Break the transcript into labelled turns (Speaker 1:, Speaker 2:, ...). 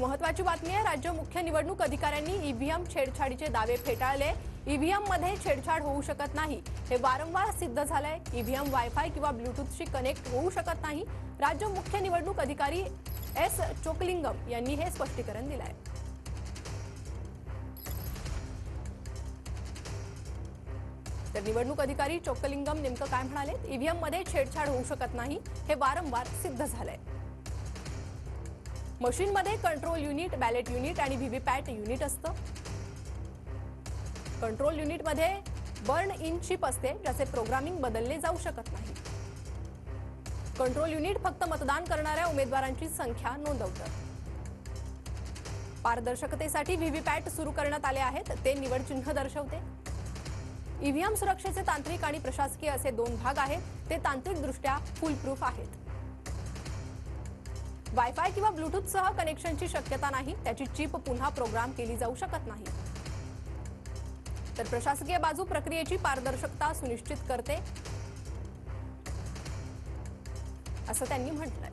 Speaker 1: महत्त्वाची बातमी आहे। राज्य मुख्य निवडणूक अधिकाऱ्यांनी ईव्हीएम छेडछाडीचे दावे फेटाळले। ईव्हीएम मध्ये छेडछाड होऊ शकत नाही हे वारंवार सिद्ध झालंय। ईव्हीएम वायफाय किंवा ब्लूटूथशी कनेक्ट होऊ शकत नाही। राज्य मुख्य निवडणूक अधिकारी एस चोकलिंगम यांनी हे स्पष्टीकरण दिलंय। तर निवडणूक अधिकारी चोकलिंगम नेमकं काय म्हणाले? ईव्हीएम मध्ये छेडछाड होऊ शकत नाही हे वारंवार सिद्ध झालंय। मशीनमध्ये कंट्रोल युनिट, बॅलेट युनिट आणि व्हीव्हीपॅट युनिट असतं। कंट्रोल युनिटमध्ये बर्न इन चिप असते, ज्याचे प्रोग्रामिंग बदलले जाऊ शकत नाही। कंट्रोल युनिट फक्त मतदान करणाऱ्या उमेदवारांची संख्या नोंदवतं। पारदर्शकतेसाठी व्हीव्हीपॅट सुरू करण्यात आले आहेत, ते निवड चिन्ह दर्शवते। ईव्हीएम सुरक्षेचे तांत्रिक आणि प्रशासकीय असे दोन भाग आहेत, ते तांत्रिकदृष्ट्या फुलप्रूफ आहेत। वायफाय किंवा ब्लूटूथसह कनेक्शनची शक्यता नाही, त्याची चिप पुन्हा प्रोग्राम केली जाऊ शकत नाही। तर प्रशासकीय बाजू प्रक्रियेची पारदर्शकता सुनिश्चित करते, असं त्यांनी म्हटलंय।